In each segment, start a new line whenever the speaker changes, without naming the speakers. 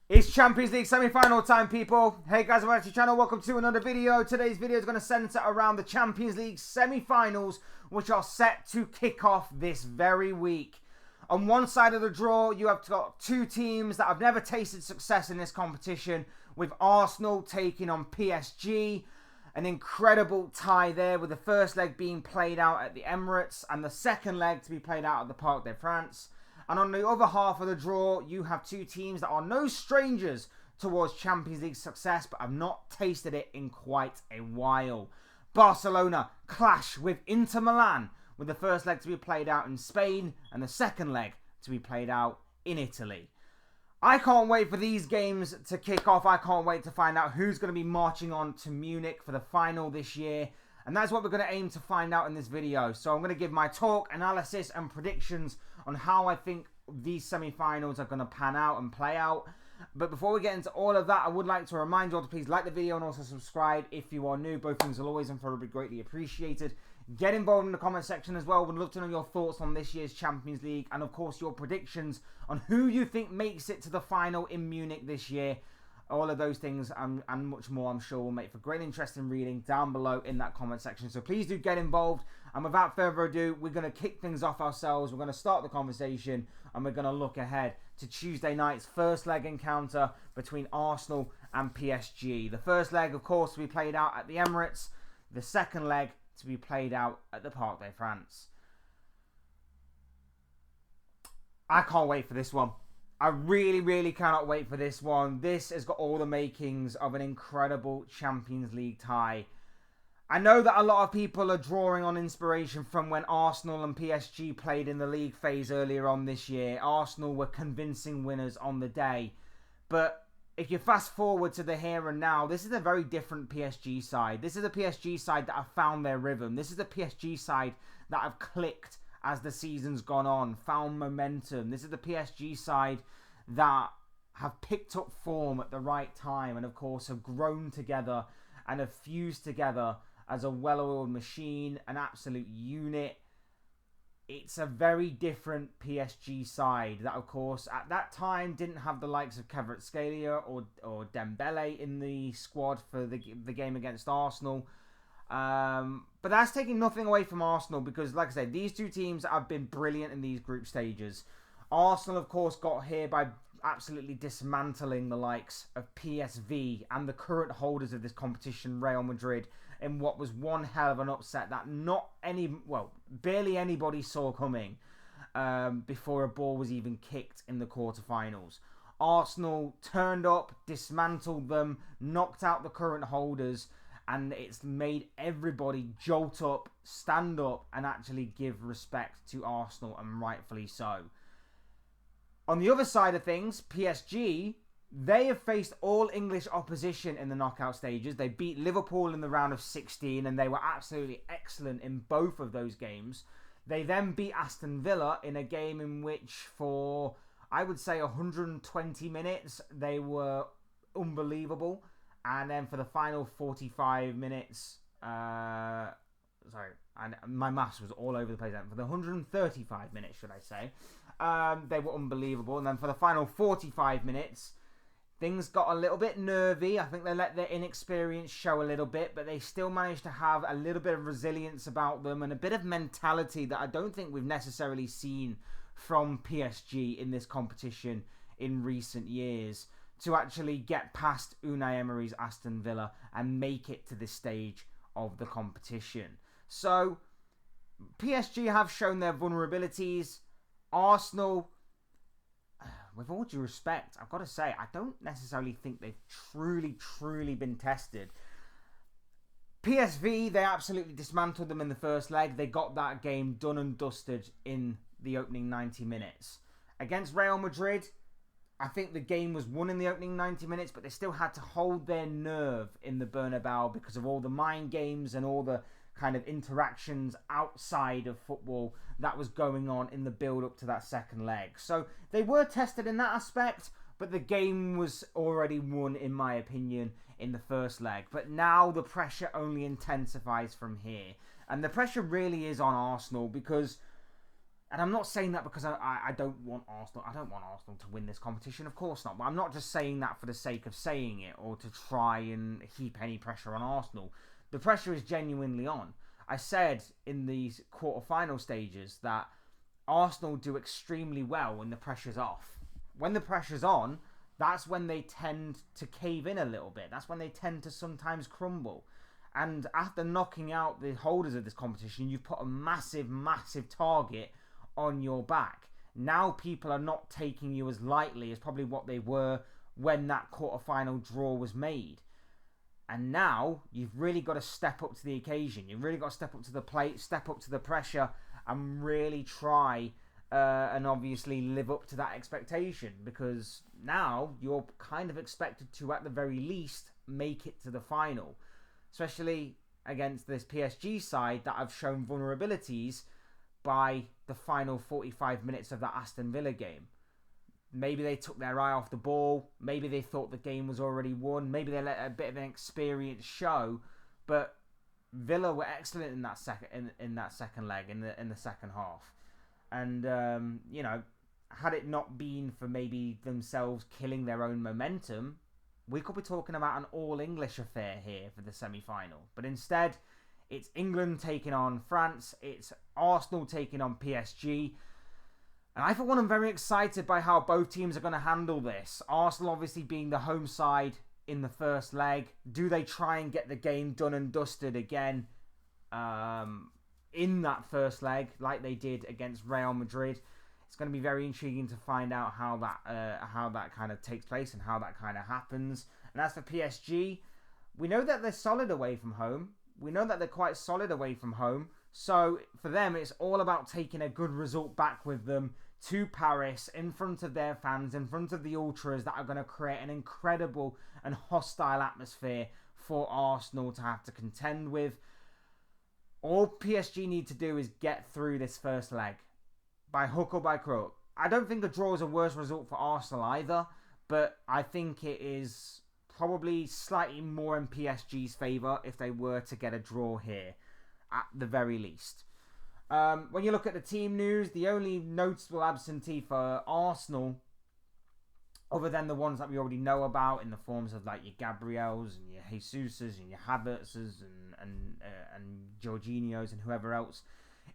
It's Champions League semi-final time, people. Hey guys, welcome to the channel. Welcome to another video. Today's video is going to centre around the Champions League semi-finals, which are set to kick off this very week. On one side of the draw, you have got two teams that have never tasted success in this competition, with Arsenal taking on PSG. An incredible tie there, with the first leg being played out at the Emirates and the second leg to be played out at the Parc des Princes. And on the other half of the draw, you have two teams that are no strangers towards Champions League success, but have not tasted it in quite a while. Barcelona clash with Inter Milan, with the first leg to be played out in Spain and the second leg to be played out in Italy. I can't wait for these games to kick off. I can't wait to find out who's going to be marching on to Munich for the final this year. And that's what we're going to aim to find out in this video. So I'm going to give my talk, analysis and predictions on how I think these semi-finals are going to pan out and play out. But before we get into all of that, I would like to remind you all to please like the video and also subscribe if you are new. Both things will always and forever be greatly appreciated. Get involved in the comment section as well. We'd love to know your thoughts on this year's Champions League and, of course, your predictions on who you think makes it to the final in Munich this year. All of those things and much more, I'm sure, will make for great interesting reading down below in that comment section. So please do get involved. And without further ado, we're going to kick things off ourselves. We're going to start the conversation and we're going to look ahead to Tuesday night's first leg encounter between Arsenal and PSG. The first leg, of course, to be played out at the Emirates. The second leg to be played out at the Parc des Princes. I can't wait for this one. I really cannot wait for this one. This has got all the makings of an incredible Champions League tie. I know that a lot of people are drawing on inspiration from when Arsenal and PSG played in the league phase earlier on this year. Arsenal were convincing winners on the day. But if you fast forward to the here and now, this is a very different PSG side. This is a PSG side that have found their rhythm. This is a PSG side that have clicked as the season's gone on, found momentum. This is the PSG side that have picked up form at the right time and, of course, have grown together and have fused together as a well-oiled machine, an absolute unit. It's a very different PSG side that, of course, at that time didn't have the likes of Kvaratskhelia or Dembele in the squad for the game against Arsenal. But that's taking nothing away from Arsenal because, like I said, these two teams have been brilliant in these group stages. Arsenal, of course, got here by absolutely dismantling the likes of PSV and the current holders of this competition, Real Madrid, in what was one hell of an upset that barely anybody saw coming before a ball was even kicked in the quarterfinals. Arsenal turned up, dismantled them, knocked out the current holders, and it's made everybody jolt up, stand up, and actually give respect to Arsenal, and rightfully so. On the other side of things, PSG, they have faced all English opposition in the knockout stages. They beat Liverpool in the round of 16, and they were absolutely excellent in both of those games. They then beat Aston Villa in a game in which, for, I would say, 120 minutes, they were unbelievable. And then for the final 45 minutes, and my maths was all over the place. For the 135 minutes, should I say, they were unbelievable. And then for the final 45 minutes, things got a little bit nervy. I think they let their inexperience show a little bit, but they still managed to have a little bit of resilience about them and a bit of mentality that I don't think we've necessarily seen from PSG in this competition in recent years, to actually get past Unai Emery's Aston Villa and make it to this stage of the competition. So, PSG have shown their vulnerabilities. Arsenal, with all due respect, I've got to say, I don't necessarily think they've truly been tested. PSV, they absolutely dismantled them in the first leg. They got that game done and dusted in the opening 90 minutes. Against Real Madrid, I think the game was won in the opening 90 minutes, but they still had to hold their nerve in the Bernabeu because of all the mind games and all the kind of interactions outside of football that was going on in the build-up to that second leg. So they were tested in that aspect, but the game was already won, in my opinion, in the first leg. But now the pressure only intensifies from here. And the pressure really is on Arsenal because And I'm not saying that because I don't want Arsenal. I don't want Arsenal to win this competition. Of course not. But I'm not just saying that for the sake of saying it or to try and heap any pressure on Arsenal. The pressure is genuinely on. I said in these quarter-final stages that Arsenal do extremely well when the pressure's off. When the pressure's on, that's when they tend to cave in a little bit. That's when they tend to sometimes crumble. And after knocking out the holders of this competition, you've put a massive, massive target on your back. Now people are not taking you as lightly as probably what they were when that quarter-final draw was made. And now you've really got to step up to the occasion. You've really got to step up to the plate, step up to the pressure, and really try and obviously live up to that expectation. Because now you're kind of expected to, at the very least, make it to the final. Especially against this PSG side that have shown vulnerabilities by the final 45 minutes of that Aston Villa game. Maybe they took their eye off the ball. Maybe they thought the game was already won. Maybe they let a bit of an experience show. But Villa were excellent in that second leg, in the second half. And had it not been for maybe themselves killing their own momentum, we could be talking about an all-English affair here for the semi-final. But instead, it's England taking on France. It's Arsenal taking on PSG. And I, for one, am very excited by how both teams are going to handle this. Arsenal obviously being the home side in the first leg. Do they try and get the game done and dusted again in that first leg like they did against Real Madrid? It's going to be very intriguing to find out how that kind of takes place and how that kind of happens. And as for PSG, we know that they're solid away from home. We know that they're quite solid away from home. So for them, it's all about taking a good result back with them to Paris, in front of their fans, in front of the ultras that are going to create an incredible and hostile atmosphere for Arsenal to have to contend with. All PSG need to do is get through this first leg, by hook or by crook. I don't think a draw is a worse result for Arsenal either, but I think it is probably slightly more in PSG's favour if they were to get a draw here, at the very least. When you look at the team news, the only noticeable absentee for Arsenal, other than the ones that we already know about in the forms of like your Gabriels and your Jesuses and your Havertzes and Jorginhos and whoever else,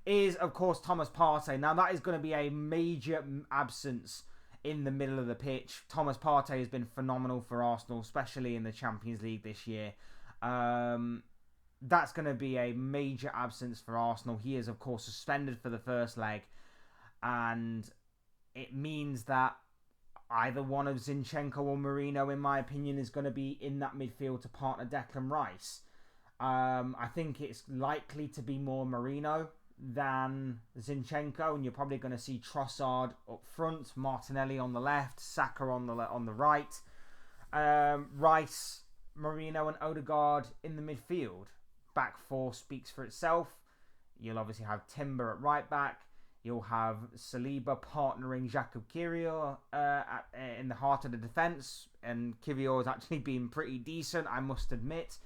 is of course Thomas Partey. Now that is going to be a major absence in the middle of the pitch. Thomas Partey has been phenomenal for Arsenal, especially in the Champions League this year. That's going to be a major absence for Arsenal. He is, of course, suspended for the first leg. And it means that either one of Zinchenko or Merino, in my opinion, is going to be in that midfield to partner Declan Rice. I think it's likely to be more Merino than Zinchenko. And you're probably going to see Trossard up front, Martinelli on the left, Saka on the right. Rice, Merino and Odegaard in the midfield. Back four speaks for itself. You'll obviously have Timber at right back. You'll have Saliba partnering Jakub Kiwior in the heart of the defence. And Kiwior has actually been pretty decent, I must admit,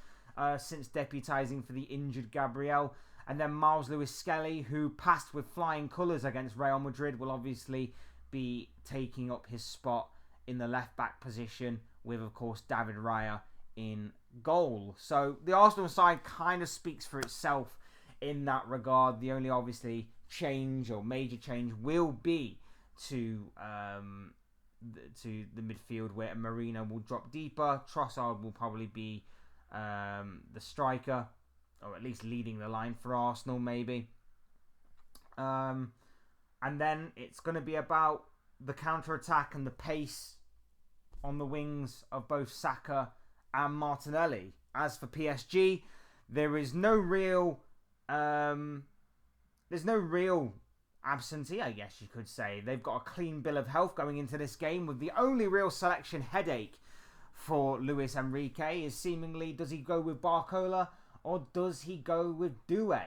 since deputising for the injured Gabriel. And then Miles Lewis-Skelly, who passed with flying colours against Real Madrid, will obviously be taking up his spot in the left-back position with, of course, David Raya in goal. So the Arsenal side kind of speaks for itself in that regard. The only obviously change or major change will be to the midfield, where Merino will drop deeper. Trossard will probably be the striker, or at least leading the line for Arsenal maybe. And then it's going to be about the counter-attack and the pace on the wings of both Saka and Martinelli. As for PSG, there is no real absentee, I guess you could say. They've got a clean bill of health going into this game, with the only real selection headache for Luis Enrique is seemingly, does he go with Barcola or does he go with Doué?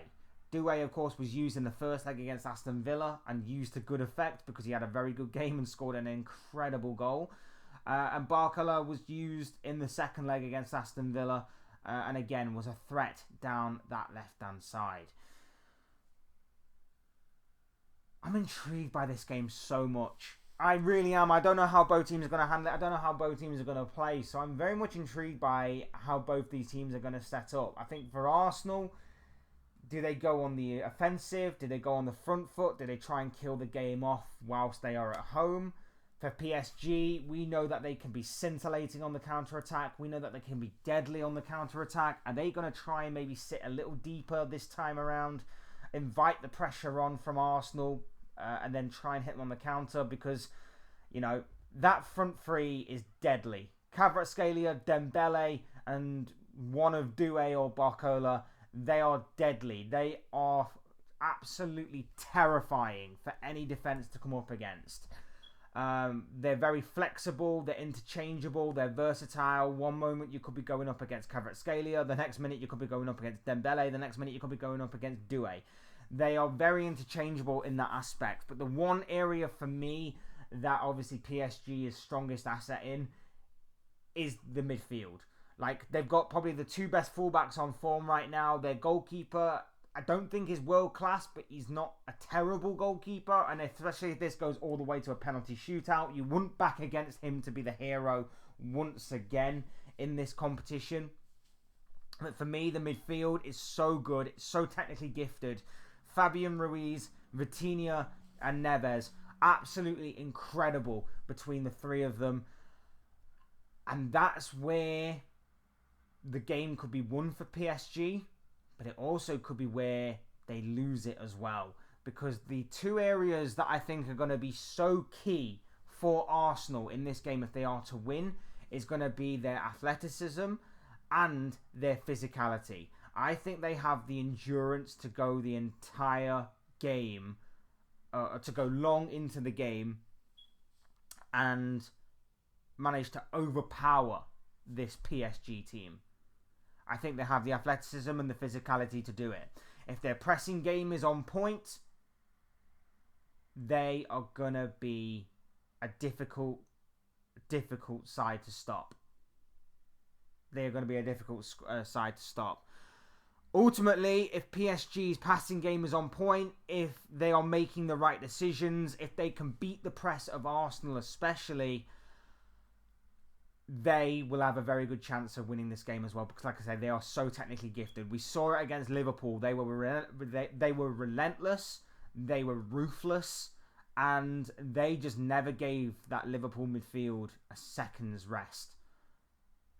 Doué, of course, was used in the first leg against Aston Villa and used to good effect because he had a very good game and scored an incredible goal. And Barcola was used in the second leg against Aston Villa and again was a threat down that left-hand side. I'm intrigued by this game so much. I really am. I don't know how both teams are going to handle it. I don't know how both teams are going to play. So I'm very much intrigued by how both these teams are going to set up. I think for Arsenal, do they go on the offensive? Do they go on the front foot? Do they try and kill the game off whilst they are at home? For PSG, we know that they can be scintillating on the counter-attack. We know that they can be deadly on the counter-attack. Are they going to try and maybe sit a little deeper this time around? Invite the pressure on from Arsenal and then try and hit them on the counter? Because, you know, that front three is deadly. Kvaratskhelia, Dembele, and one of Doué or Barcola, they are deadly. They are absolutely terrifying for any defence to come up against. They're very flexible, they're interchangeable, they're versatile. One moment you could be going up against Kvaratskhelia, the next minute you could be going up against Dembele, the next minute you could be going up against Doué. They are very interchangeable in that aspect. But the one area for me that obviously PSG is strongest asset in is the midfield. Like, they've got probably the two best fullbacks on form right now. Their goalkeeper, I don't think he's world class, but he's not a terrible goalkeeper. And especially if this goes all the way to a penalty shootout, you wouldn't back against him to be the hero once again in this competition. But for me, the midfield is so good. It's so technically gifted. Fabian Ruiz, Vitinha, and Neves, absolutely incredible between the three of them. And that's where the game could be won for PSG. But it also could be where they lose it as well. Because the two areas that I think are going to be so key for Arsenal in this game if they are to win is going to be their athleticism and their physicality. I think they have the endurance to go the entire game, to go long into the game and manage to overpower this PSG team. I think they have the athleticism and the physicality to do it. If their pressing game is on point, they are going to be a difficult side to stop. They are going to be a difficult side to stop. Ultimately, if PSG's passing game is on point, if they are making the right decisions, if they can beat the press of Arsenal especially, they will have a very good chance of winning this game as well. Because, like I say, they are so technically gifted. We saw it against Liverpool. They were relentless. They were ruthless. And they just never gave that Liverpool midfield a second's rest.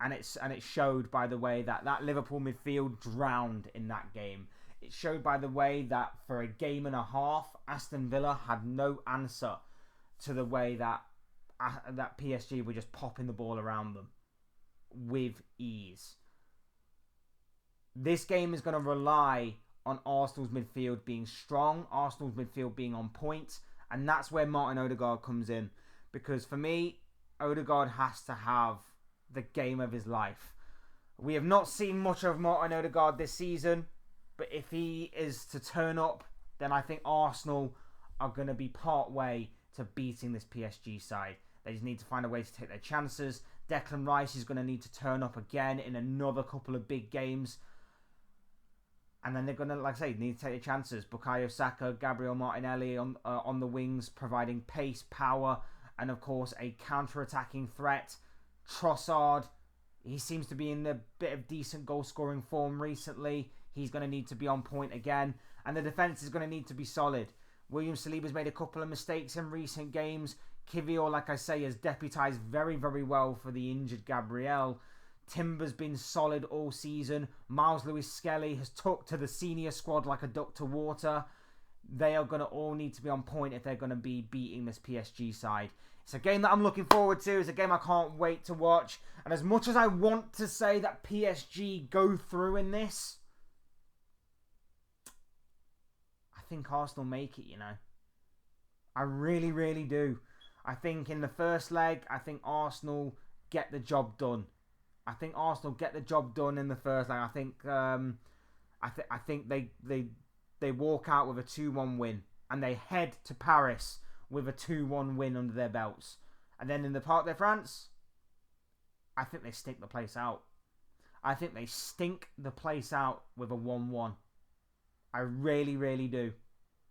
And it showed by the way that Liverpool midfield drowned in that game. It showed by the way that for a game and a half, Aston Villa had no answer to the way that PSG were just popping the ball around them with ease. This game is going to rely on Arsenal's midfield being strong, Arsenal's midfield being on point, and that's where Martin Odegaard comes in. Because for me, Odegaard has to have the game of his life. We have not seen much of Martin Odegaard this season, but if he is to turn up, then I think Arsenal are going to be part way to beating this PSG side. They just need to find a way to take their chances. Declan Rice is going to need to turn up again in another couple of big games. And then they're going to, like I say, need to take their chances. Bukayo Saka, Gabriel Martinelli on the wings, providing pace, power, and of course a counter-attacking threat. Trossard, he seems to be in a bit of decent goal-scoring form recently. He's going to need to be on point again. And the defence is going to need to be solid. William Saliba's made a couple of mistakes in recent games. Kivior, like I say, has deputised very, very well for the injured Gabriel. Timber's been solid all season. Miles Lewis-Skelly has took to the senior squad like a duck to water. They are going to all need to be on point if they're going to be beating this PSG side. It's a game that I'm looking forward to. It's a game I can't wait to watch. And as much as I want to say that PSG go through in this, I think Arsenal make it, you know. I really, really do. I think in the first leg, I think Arsenal get the job done. I think Arsenal get the job done in the first leg. I think they walk out with a 2-1 win and they head to Paris with a 2-1 win under their belts. And then in the Parc de France, I think they stink the place out. I think they stink the place out with a 1-1. I really, really do.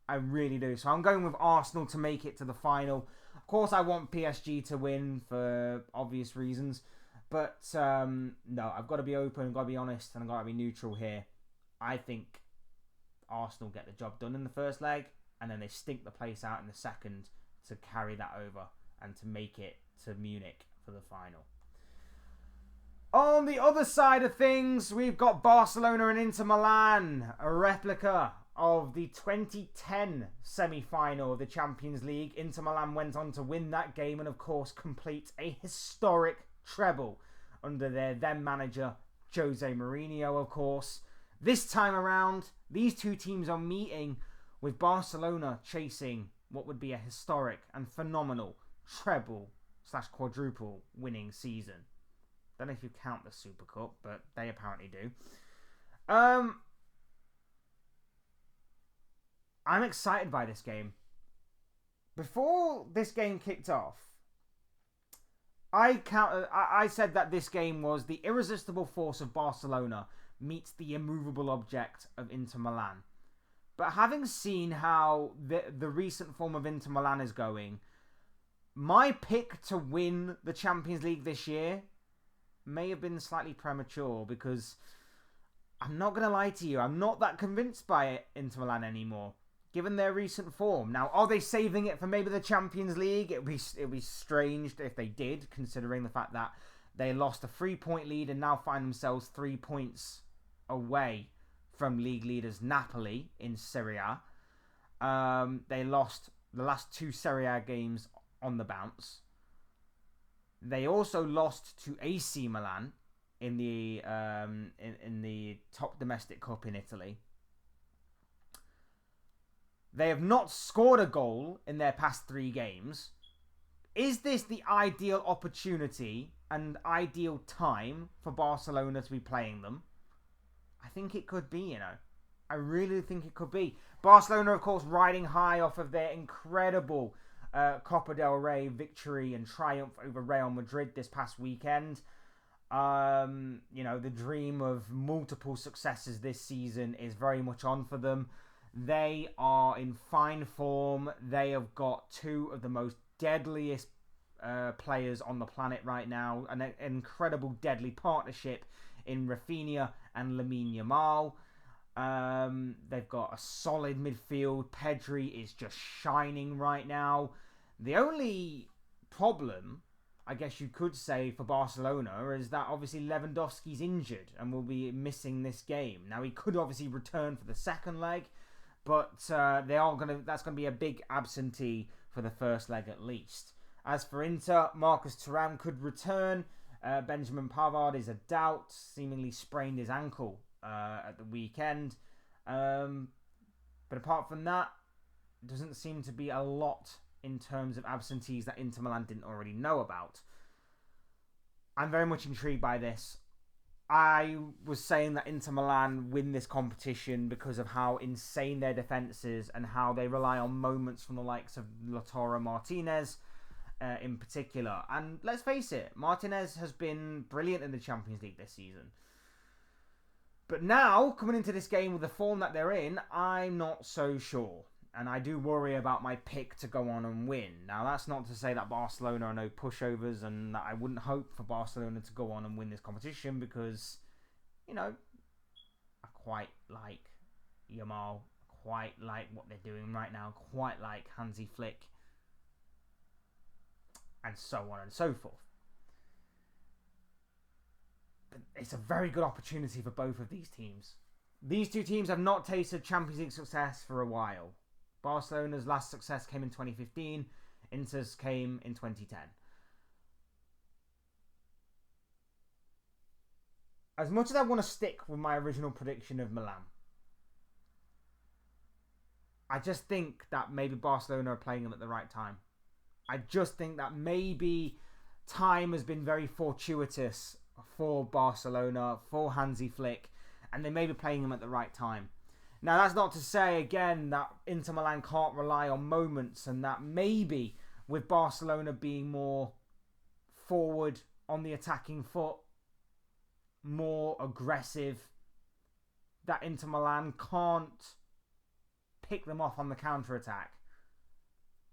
I really do. So I'm going with Arsenal to make it to the final. Of course, I want PSG to win for obvious reasons. But no, I've got to be open, I've got to be honest, and I've got to be neutral here. I think Arsenal get the job done in the first leg, and then they stink the place out in the second to carry that over and to make it to Munich for the final. On the other side of things, we've got Barcelona and Inter Milan, a replica of the 2010 semi-final of the Champions League. Inter Milan went on to win that game and, of course, complete a historic treble under their then manager, Jose Mourinho, of course. This time around, these two teams are meeting with Barcelona chasing what would be a historic and phenomenal treble/quadruple winning season. Don't know if you count the Super Cup, but they apparently do. I'm excited by this game. Before this game kicked off, I said that this game was the irresistible force of Barcelona meets the immovable object of Inter Milan. But having seen how the recent form of Inter Milan is going, my pick to win the Champions League this year may have been slightly premature, because I'm not going to lie to you, I'm not that convinced by Inter Milan anymore, given their recent form. Now, are they saving it for maybe the Champions League? It'd be strange if they did, considering the fact that they lost a 3-point lead and now find themselves 3 points away from league leaders Napoli in Serie A. They lost the last 2 Serie A games on the bounce. They also lost to AC Milan in the top domestic cup in Italy. They have not scored a goal in their past 3 games. Is this the ideal opportunity and ideal time for Barcelona to be playing them? I think it could be, you know. I really think it could be. Barcelona, of course, riding high off of their incredible Copa del Rey victory and triumph over Real Madrid this past weekend. The dream of multiple successes this season is very much on for them. They are in fine form. They have got 2 of the most deadliest players on the planet right now. An incredible deadly partnership in Rafinha and Lamine Yamal. They've got a solid midfield. Pedri is just shining right now. The only problem, I guess you could say, for Barcelona is that obviously Lewandowski's injured and will be missing this game. Now, he could obviously return for the second leg, but that's going to be a big absentee for the first leg at least. As for Inter, Marcus Thuram could return. Benjamin Pavard is a doubt, seemingly sprained his ankle at the weekend. But apart from that, doesn't seem to be a lot in terms of absentees that Inter Milan didn't already know about. I'm very much intrigued by this. I was saying that Inter Milan win this competition because of how insane their defence is and how they rely on moments from the likes of Lautaro Martinez in particular. And let's face it, Martinez has been brilliant in the Champions League this season. But now, coming into this game with the form that they're in, I'm not so sure. And I do worry about my pick to go on and win. Now, that's not to say that Barcelona are no pushovers and that I wouldn't hope for Barcelona to go on and win this competition because, I quite like Yamal, quite like what they're doing right now, quite like Hansi Flick, and so on and so forth. But it's a very good opportunity for both of these teams. These two teams have not tasted Champions League success for a while. Barcelona's last success came in 2015. Inter's came in 2010. As much as I want to stick with my original prediction of Milan, I just think that maybe Barcelona are playing them at the right time. I just think that maybe time has been very fortuitous for Barcelona, for Hansi Flick, and they may be playing them at the right time. Now, that's not to say, again, that Inter Milan can't rely on moments and that maybe with Barcelona being more forward on the attacking foot, more aggressive, that Inter Milan can't pick them off on the counter-attack.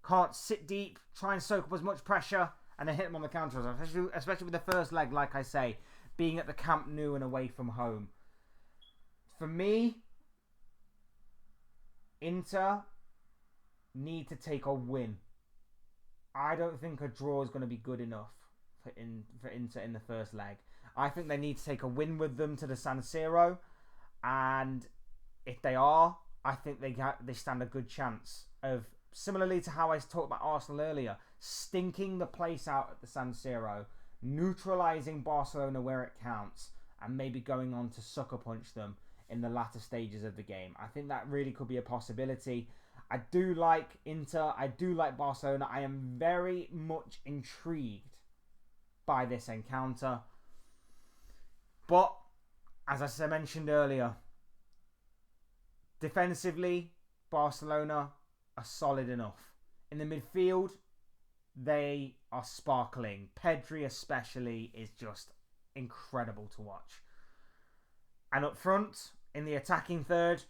Can't sit deep, try and soak up as much pressure, and then hit them on the counter-attack. Especially with the first leg, like I say, being at the Camp Nou and away from home. For me, Inter need to take a win. I don't think a draw is going to be good enough for Inter in the first leg. I think they need to take a win with them to the San Siro, and if they are, I think they stand a good chance of, similarly to how I talked about Arsenal earlier, stinking the place out at the San Siro, neutralising Barcelona where it counts, and maybe going on to sucker punch them in the latter stages of the game. I think that really could be a possibility. I do like Inter. I do like Barcelona. I am very much intrigued by this encounter. But, as I mentioned earlier, defensively, Barcelona are solid enough. In the midfield, they are sparkling. Pedri especially is just incredible to watch. And up front, in the attacking third,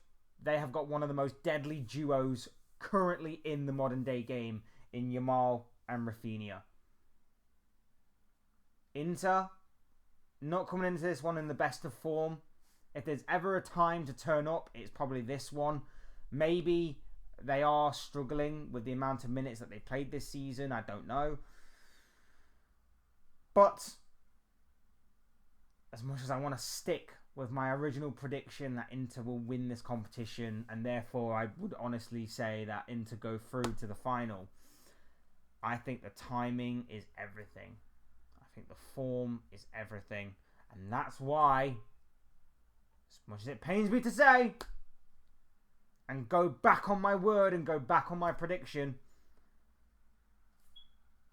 they have got one of the most deadly duos currently in the modern day game in Yamal and Rafinha. Inter, not coming into this one in the best of form. If there's ever a time to turn up, it's probably this one. Maybe they are struggling with the amount of minutes that they played this season. I don't know. But as much as I want to stick with my original prediction that Inter will win this competition, and therefore I would honestly say that Inter go through to the final, I think the timing is everything. I think the form is everything. And that's why, as much as it pains me to say, and go back on my word and go back on my prediction,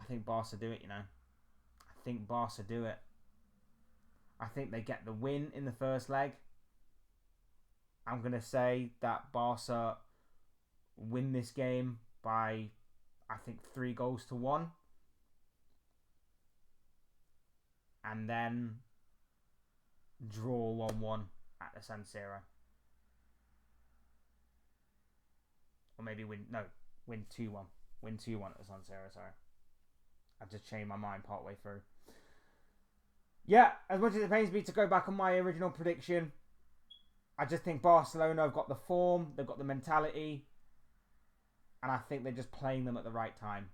I think Barca do it, you know. I think Barca do it. I think they get the win in the first leg. I'm going to say that Barca win this game by, I think, 3-1. And then draw 1-1 at the San Siro. Or maybe win 2-1. Win 2-1 at the San Siro, sorry. I've just changed my mind partway through. Yeah, as much as it pains me to go back on my original prediction, I just think Barcelona have got the form, they've got the mentality, and I think they're just playing them at the right time.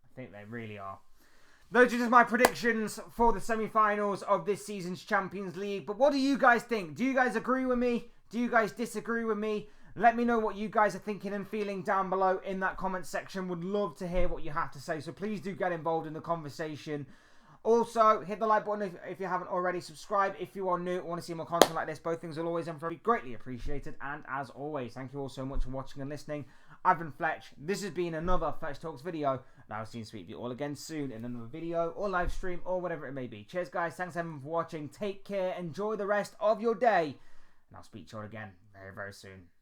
I think they really are. Those are just my predictions for the semi-finals of this season's Champions League. But what do you guys think? Do you guys agree with me? Do you guys disagree with me? Let me know what you guys are thinking and feeling down below in that comment section. Would love to hear what you have to say. So please do get involved in the conversation. Also, hit the like button if you haven't already. Subscribe if you are new or want to see more content like this. Both things will always and forever be greatly appreciated. And as always, thank you all so much for watching and listening. I've been Fletch. This has been another Fletch Talks video. And I will see you all again soon in another video or live stream or whatever it may be. Cheers, guys. Thanks, everyone, for watching. Take care. Enjoy the rest of your day. And I'll speak to you all again very, very soon.